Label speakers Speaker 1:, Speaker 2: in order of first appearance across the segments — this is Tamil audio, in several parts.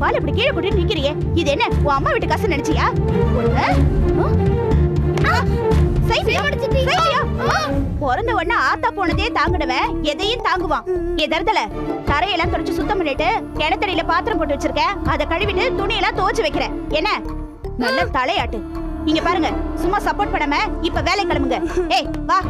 Speaker 1: பால் இப்படி கீழே போட்டு நிக்கிறியே, இது என்ன உன் அம்மா வீட்டு காசு நினைச்சியா? பிறந்த உடனே ஆத்தா போனதே தாங்கிடுவேன், எதையும் தாங்குவான். எதர்தல தரையெல்லாம் தொடச்சு சுத்தம் பண்ணிட்டு கிணத்தடியில பாத்திரம் போட்டு வச்சிருக்கேன், அதை கழுவிட்டு துணியெல்லாம் துவச்சு வைக்கிறேன். என்ன நல்ல தலையாட்டு. இங்க பாருங்க, சும்மா சப்போர்ட் பண்ணாம இப்ப வேலை கிளம்புங்க. ஏய் வா.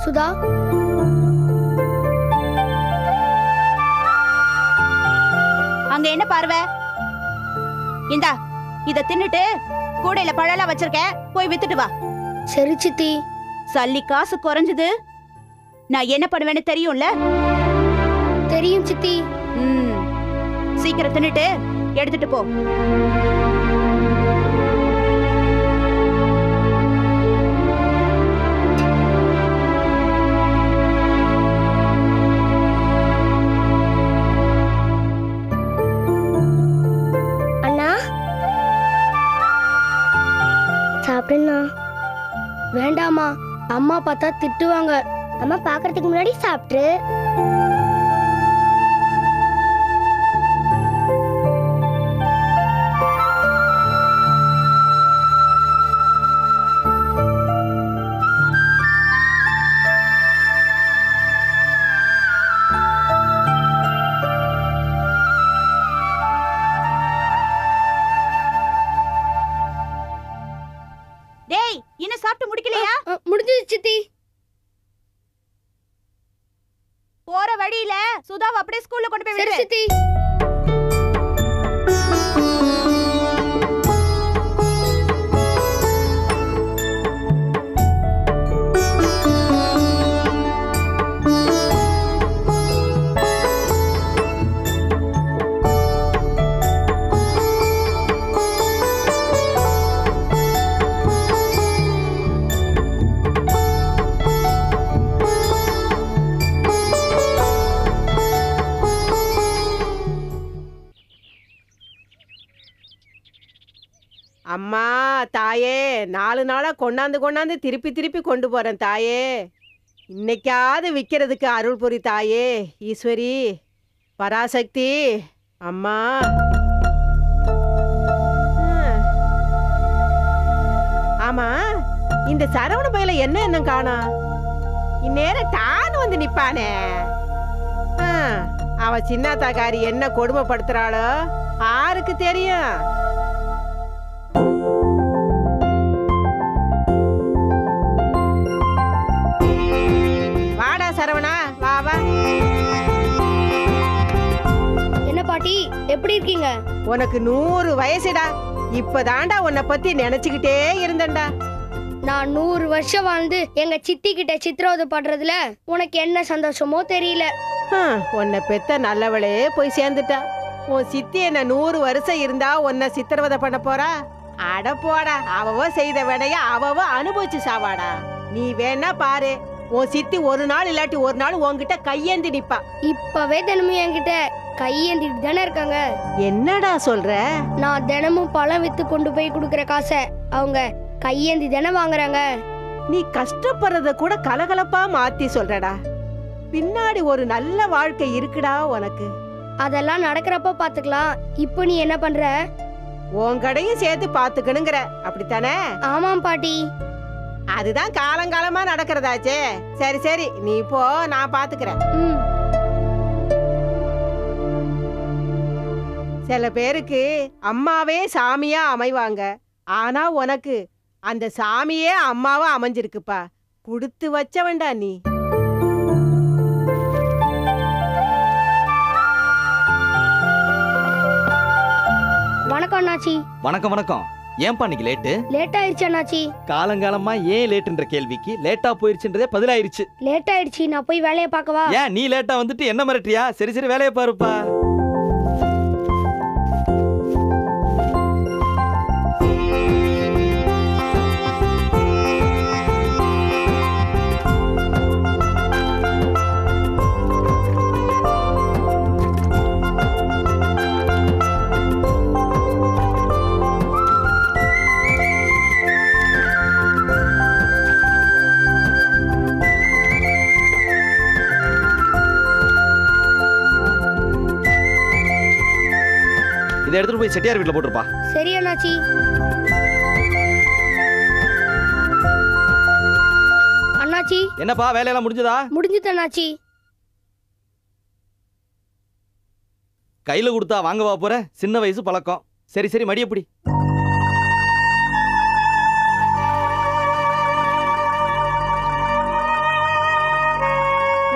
Speaker 2: சுதா,
Speaker 1: அங்க என்ன பார்வை? இந்தா இத தின்னுட்டு கூடையில பழலாம் வச்சிருக்கேன், போய் வித்துட்டு வா.
Speaker 2: சரி சித்தி.
Speaker 1: சல்லி காசு குறைஞ்சது, நான் என்ன பண்ணுவேன்னு தெரியும்ல?
Speaker 2: தெரியும் சித்தி.
Speaker 1: சீக்கிரம் தின்னுட்டு எடுத்துட்டு போ.
Speaker 2: வேண்டாமா, அம்மா பார்த்தா திட்டுவாங்க. அம்மா பாக்குறதுக்கு முன்னாடி சாப்பிட்டு.
Speaker 1: இன்னும் சாப்பிட்டு முடிக்கலையா?
Speaker 2: முடிஞ்சது சித்தி.
Speaker 1: போற வழியில சுதாவை அப்படியே ஸ்கூல்ல கொண்டு போய் விடு.
Speaker 2: சித்தி.
Speaker 3: அம்மா தாயே, 4 நாளா கொண்டாந்து திருப்பி திருப்பி கொண்டு போறேன் தாயே. இன்னைக்காவது விற்கிறதுக்கு அருள் புரி தாயே. ஈஸ்வரி, பராசக்தி அம்மா. ஆமா, இந்த சரவண பையில என்ன காணா? இந்நேரம் டான்னு வந்து நிப்பானே. அவ சின்னத்தாக்காரி என்ன கொடுமைப்படுத்துறாளோ யாருக்கு தெரியும்? வாடா சரவணா, வா வா.
Speaker 2: என்ன பாட்டி, எப்படி இருக்கீங்க?
Speaker 3: உனக்கு 100 வயசுடா. இப்பதான்டா உன்னை பத்தி நினைச்சுக்கிட்டே இருந்தேன்டா.
Speaker 2: நான் 100 வருஷம் வாழ்ந்து எங்க சித்தி கிட்ட சித்திரவதை பண்றதுல உனக்கு என்ன சந்தோஷமோ தெரியல.
Speaker 3: உன்னை பெத்த நல்லவளே போய் சேர்ந்துட்டா. உன் சித்தி என்ன 100 வருஷம் இருந்தா உன்னை சித்திரவதை பண்ண போறா? அட போடா, அவவ செய்த விடைய அவவ அனுபவிச்சு சாவாடா. நீ வேணா பாரு, உன் சித்தி ஒரு நாள் இல்லாட்டி ஒரு நாள் உன்கிட்ட கையேந்தி நிப்பா.
Speaker 2: இப்பவே தினமும் என்கிட்ட கையேந்திட்டு தானே இருக்காங்க.
Speaker 3: என்னடா சொல்ற?
Speaker 2: நான் தினமும் பழம் வித்து கொண்டு போய் குடுக்கற காசை அவங்க கையேந்தி தானே வாங்குறாங்க.
Speaker 3: நீ கஷ்டப்படுறத கூட கலகலப்பா மாத்தி சொல்றடா. பின்னாடி ஒரு நல்ல வாழ்க்கை இருக்குடா உனக்கு.
Speaker 2: அதெல்லாம் நடக்கிறப்ப பாத்துக்கலாம். இப்போ நீ என்ன பண்ற?
Speaker 3: உன் கடையும் சேர்த்து பாத்துக்கணுங்கிற, அப்படித்தானே?
Speaker 2: ஆமாம் பாட்டி.
Speaker 3: அதுதான் காலங்காலமா நடக்கிறதாச்சே. சரி சரி, நீ போ, நான் பாத்துக்கிறேன். சில பேருக்கு அம்மாவே சாமியா அமைவாங்க. ஆனா உனக்கு அந்த சாமியே அம்மாவா அமைஞ்சிருக்குப்பா. குடுத்து வச்சவன்டா நீ.
Speaker 2: வணக்கம் அண்ணாச்சி.
Speaker 4: வணக்கம் வணக்கம். ஏன்பா இன்னைக்கு லேட்டு?
Speaker 2: லேட் ஆயிடுச்சு அண்ணாச்சி.
Speaker 4: காலங்காலமா ஏன் லேட்டுன்ற கேள்விக்கு லேட்டா போயிருச்சுன்றதே பதிலாயிருச்சு.
Speaker 2: லேட் ஆயிடுச்சு, நான் போய் வேலையை பார்க்கவா?
Speaker 4: ஏன் நீ லேட்டா வந்துட்டு என்ன மிரட்டியா? சரி சரி, வேலையை பாருப்பா. இதை எடுத்துட்டு போய் செட்டியார் வீட்டுல போட்டுருப்பா.
Speaker 2: சரி அண்ணாச்சி. அண்ணாச்சி.
Speaker 4: என்னப்பா, வேலையெல்லாம் முடிஞ்சதா?
Speaker 2: முடிஞ்சது அண்ணாச்சி.
Speaker 4: கையில கொடுத்தா வாங்கவா போற? சின்ன வயசு பழக்கம். சரி சரி, மடியப்படி.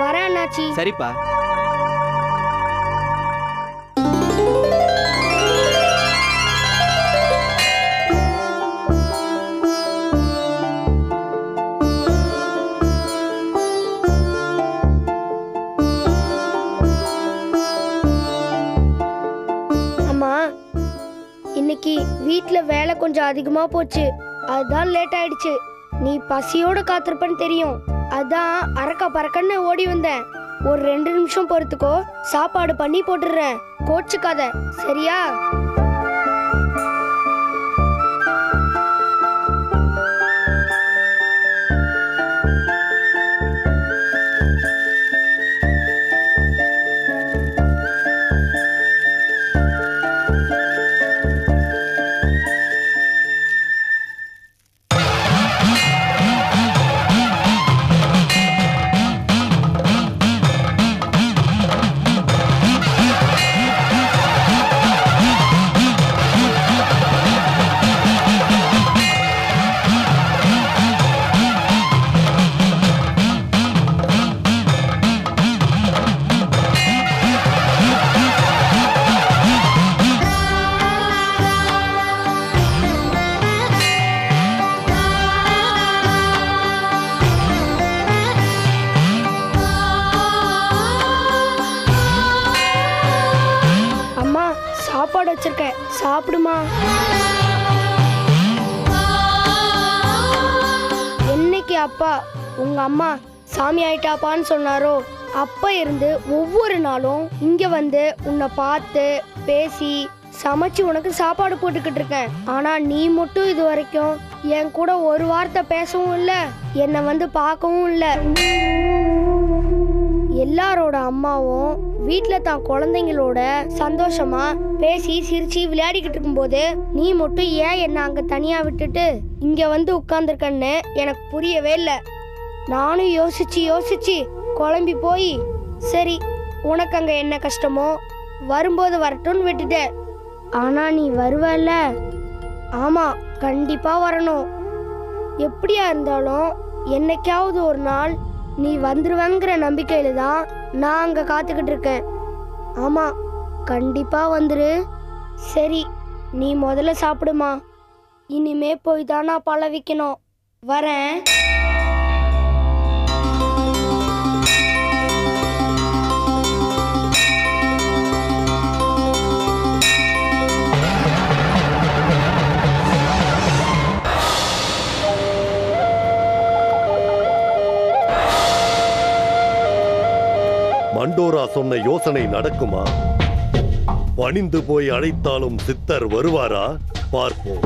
Speaker 2: வரேன் அண்ணாச்சி.
Speaker 4: சரிப்பா.
Speaker 2: இன்னைக்கு வீட்ல வேலை கொஞ்சம் அதிகமா போச்சு, அதுதான் லேட் ஆயிடுச்சு. நீ பசியோட காத்திருப்பன்னு தெரியும், அதான் அரக்க பறக்கன்னு ஓடி வந்தேன். ஒரு 2 நிமிஷம் பொறுத்துக்கோ, சாப்பாடு பண்ணி போட்டுடுறேன். கோச்சுக்காத, சரியா? சாப்பாடு வச்சிருக்கேன், சாப்பிடுமா. என்னைக்கு அப்பா உங்க அம்மா சாமி ஆயிட்டாப்பான்னு சொன்னாரோ அப்ப இருந்து ஒவ்வொரு நாளும் இங்க வந்து உன்னை பார்த்து பேசி சமைச்சு உனக்கு சாப்பாடு போட்டுக்கிட்டு இருக்கேன். ஆனா நீ மட்டும் இது வரைக்கும் என் கூட ஒரு வார்த்தை பேசவும் இல்லை, என்னை வந்து பார்க்கவும் இல்லை. எல்லாரோட அம்மாவும் வீட்டுல தான் குழந்தைங்களோட சந்தோஷமா பேசி சிரிச்சு விளையாடிக்கிட்டு இருக்கும்போது நீ மட்டும் ஏன் என்ன அங்க தனியா விட்டுட்டு இங்க வந்து உட்கார்ந்துருக்கன்னு எனக்கு புரியவே இல்லை. நானும் யோசிச்சு யோசிச்சு குழம்பி போய் சரி உனக்கு அங்க என்ன கஷ்டமோ வரும்போது வரட்டும்னு விட்டுட்டேன். ஆனா நீ வருவல்ல? ஆமா, கண்டிப்பா வரணும். எப்படியா இருந்தாலும் என்னைக்காவது ஒரு நாள் நீ வந்துருவங்கிற நம்பிக்கையில தான் நான் அங்க காத்துக்கிட்டு இருக்கேன். ஆமா, கண்டிப்பா வந்துரு. சரி, நீ முதல்ல சாப்பிடுமா. இனிமே போய் தான் நான் பழ வைக்கணும். வரேன்.
Speaker 5: மண்டோரா சொன்ன யோசனை நடக்குமா? பணிந்து போய் அழைத்தாலும் சித்தர் வருவாரா? பார்ப்போம்.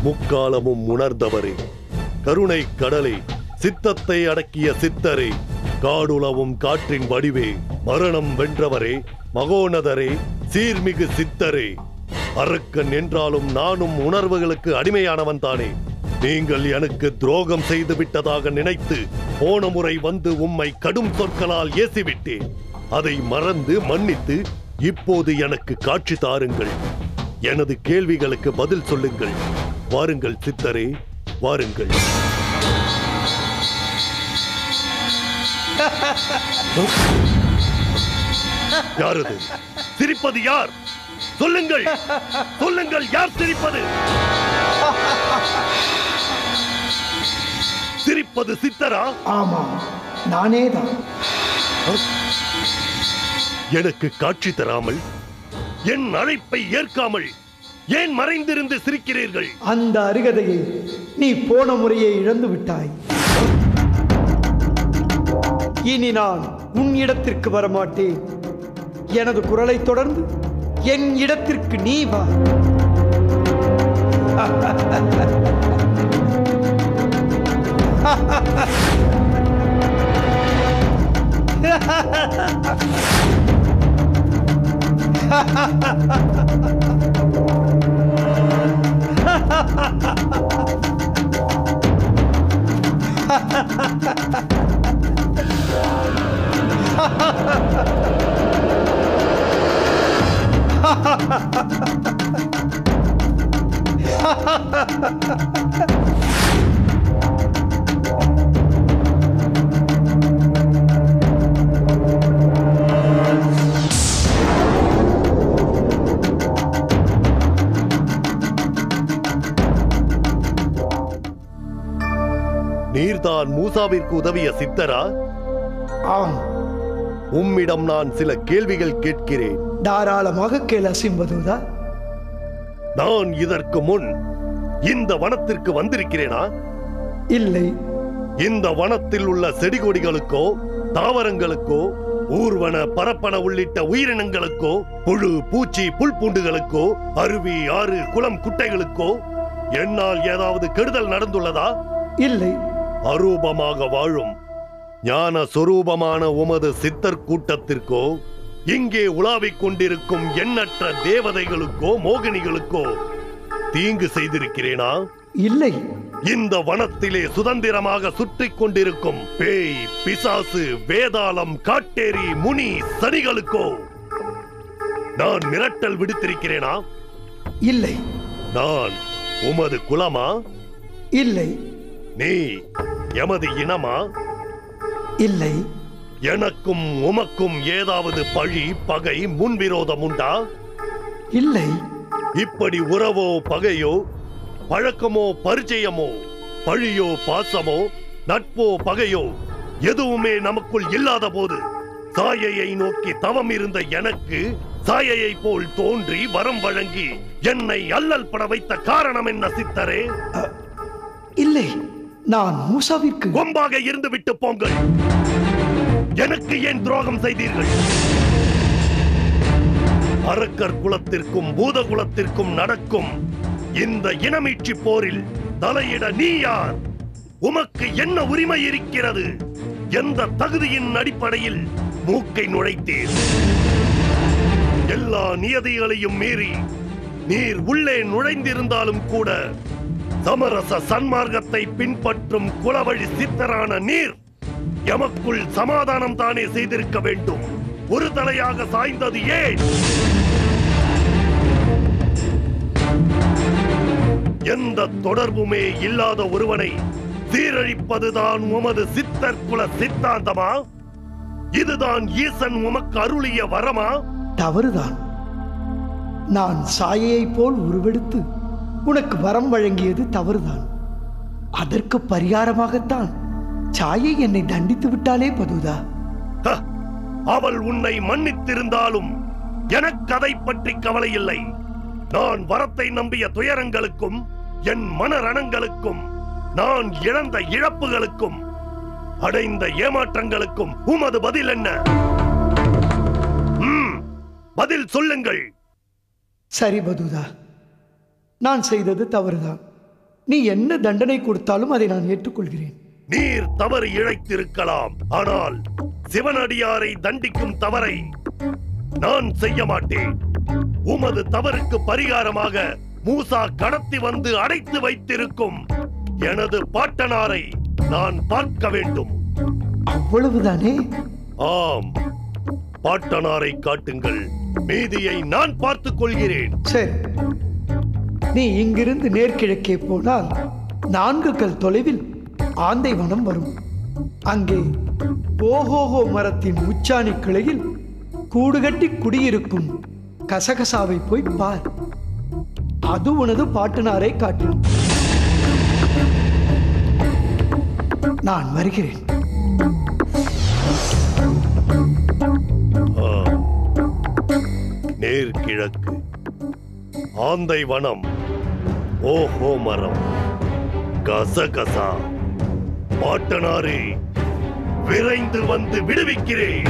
Speaker 5: முக்காலமும் உணர்ந்தவரே, கருணை கடலை, சித்தத்தை அடக்கிய சித்தரே, காடுலவும் காற்றின் வடிவே, மரணம் வென்றவரே, மகோனதரே, சீர்மிகு சித்தரே, அரக்கன் என்றாலும் நானும் உணர்வுகளுக்கு அடிமையானவன் தானே. நீங்கள் எனக்கு துரோகம் செய்து விட்டதாக நினைத்து போன முறை வந்து உம்மை கடும் சொற்களால் ஏசிவிட்டேன். அதை மறந்து மன்னித்து இப்போது எனக்கு காட்சி தாருங்கள். எனது கேள்விகளுக்கு பதில் சொல்லுங்கள். வாருங்கள் சித்தரே, வாருங்கள். யாரது? சிரிப்பது யார்? சொல்லுங்கள், சொல்லுங்கள், யார் சிரிப்பது? சிரிப்பது சித்தரா?
Speaker 6: ஆமா, நானே தான்.
Speaker 5: எனக்கு காட்சி தராமல், என் அழைப்பை ஏற்காமல் ஏன் மறைந்திருந்து சிரிக்கிறீர்கள்?
Speaker 6: அந்த அருகதையை நீ போன முறையே இழந்து விட்டாய். இனி நான் உன் இடத்திற்கு வரமாட்டேன். எனது குரலை தொடர்ந்து என் இடத்திற்கு நீ வா.
Speaker 5: நீர்தான் மூசாவிற்கு உதவிய சித்தரா?
Speaker 6: ஆம்.
Speaker 5: உம்மிடம் நான் சில கேள்விகள் கேட்கிறேன்.
Speaker 6: தாராளமாக கேள் அசிம்பதுதா.
Speaker 5: நான் இதற்கு முன் இந்த வனத்திற்கு வந்திருக்கிறேனா?
Speaker 6: இல்லை.
Speaker 5: இந்த வனத்தில் உள்ள செடி கொடிகளுக்கோ, தாவரங்களுக்கோ, ஊர்வன பரப்பன உள்ளிட்ட உயிரினங்களுக்கோ, புழு பூச்சி புல் பூண்டுகளுக்கோ, அருவி ஆறு குளம் குட்டைகளுக்கோ என்னால் ஏதாவது கெடுதல் நடந்துள்ளதா?
Speaker 6: இல்லை.
Speaker 5: அரூபமாக வாழும் ஞான சொரூபமான உமது சித்தர் கூட்டத்திற்கோ, இங்கே உலாவிக் கொண்டிருக்கும் எண்ணற்ற தேவதைகளுக்கோ மோகினிகளுக்கோ தீங்கு செய்திருக்கிறேனா?
Speaker 6: இல்லை.
Speaker 5: இந்த வனத்திலே சுதந்திரமாக சுற்றிக் கொண்டிருக்கும் பேய் பிசாசு வேதாளம் காட்டேரி முனி சனிகளுக்கோ நான் மிரட்டல் விடுத்திருக்கிறேனா?
Speaker 6: இல்லை.
Speaker 5: நான் உமது குலமா?
Speaker 6: இல்லை.
Speaker 5: நீ எமது இனமா?
Speaker 6: இல்லை.
Speaker 5: எனக்கும் உமக்கும் ஏதாவது பழி பகை முன்விரோதம் உண்டா?
Speaker 6: இல்லை.
Speaker 5: இப்படி உறவோ பகையோ பழக்கமோ பரிச்சயமோ பழியோ பாசமோ நட்போ பகையோ எதுவுமே நமக்குள் இல்லாத போது சாயையை நோக்கி தவம் இருந்த எனக்கு சாயையை போல் தோன்றி வரம் வழங்கி என்னை அல்லல் பட வைத்த காரணம் என்ன சித்தரே?
Speaker 6: இல்லை. நான் மூசாவிற்கு
Speaker 5: கொம்பாக இருந்து விட்டு போங்கள். எனக்கு ஏன் துரோகம் செய்தீர்கள்? அரக்கர் குலத்திற்கும் பூத குலத்திற்கும் நடக்கும் இந்த இனமீட்சி போரில் தலையிட நீ யார்? உமக்கு என்ன உரிமை இருக்கிறது? எந்த தகுதியின் அடிப்படையில் மூக்கை நுழைத்தீர்? எல்லா நியதிகளையும் மீறி நீர் உள்ளே நுழைந்திருந்தாலும் கூட சமரச சன்மார்க்கத்தை பின்பற்றும் குலவழி சித்தரான நீர் எமக்குள் சமாதானம் தானே செய்திருக்க வேண்டும். ஒரு தலையாக சாய்ந்தது ஏன்? எந்த தொடர்புமே இல்லாத ஒருவனை சீரழிப்பதுதான் உமது சித்தர் குல சித்தாந்தமா? இதுதான் ஈசன் உமக்கு அருளிய வரமா?
Speaker 6: தவறுதான். நான் சாயையை போல் உருவெடுத்து உனக்கு வரம் வழங்கியது தவறுதான். அதற்கு பரிகாரமாகத்தான் சாயை என்னை தண்டித்து விட்டாலே பதுதா.
Speaker 5: அவள் உன்னை மன்னித்திருந்தாலும் எனக்கு அதை பற்றி கவலை இல்லை. நான் வரத்தை நம்பிய துயரங்களுக்கும் என் மனரணங்களுக்கும் நான் இழந்த இழப்புகளுக்கும் அடைந்த ஏமாற்றங்களுக்கும் உமது பதில் என்ன? பதில் சொல்லுங்கள்.
Speaker 6: சரி பதுதா, நான் செய்தது தவறுதான். நீ என்ன தண்டனை கொடுத்தாலும் அதை நான் ஏற்றுக்கொள்கிறேன்.
Speaker 5: நீர் தவறு இழைத்திருக்கலாம், ஆனால் சிவனடியாரை தண்டிக்கும் தவறை நான் செய்ய மாட்டேன். உமது தவறுக்கு பரிகாரமாக மூசா கடத்தி வந்து அடைத்து வைத்திருக்கும் எனது பாட்டனாரை நான் பார்க்க வேண்டும்.
Speaker 6: அவ்வளவுதானே?
Speaker 5: ஆம், பாட்டனாரை காட்டுங்கள். மீதியை நான் பார்த்துக் கொள்கிறேன்.
Speaker 6: சரி, நீ இங்கிருந்து நேர்கிழக்கே போனால் 4 கல் தொலைவில் ஆந்தை வனம் வரும். அங்கே ஓஹோஹோ மரத்தின் உச்சாணி கிளையில் கூடுகட்டி குடியிருக்கும் கசகசாவை போய் பார். அது உனது பாட்டனாரை காட்டும். நான் வருகிறேன்.
Speaker 5: நேர்கிழக்கு ஆந்தை வனம், ஓஹோ மரம், கசகசா. பாட்டனாரே, விரைந்து வந்து விடுவிக்கிறேன்.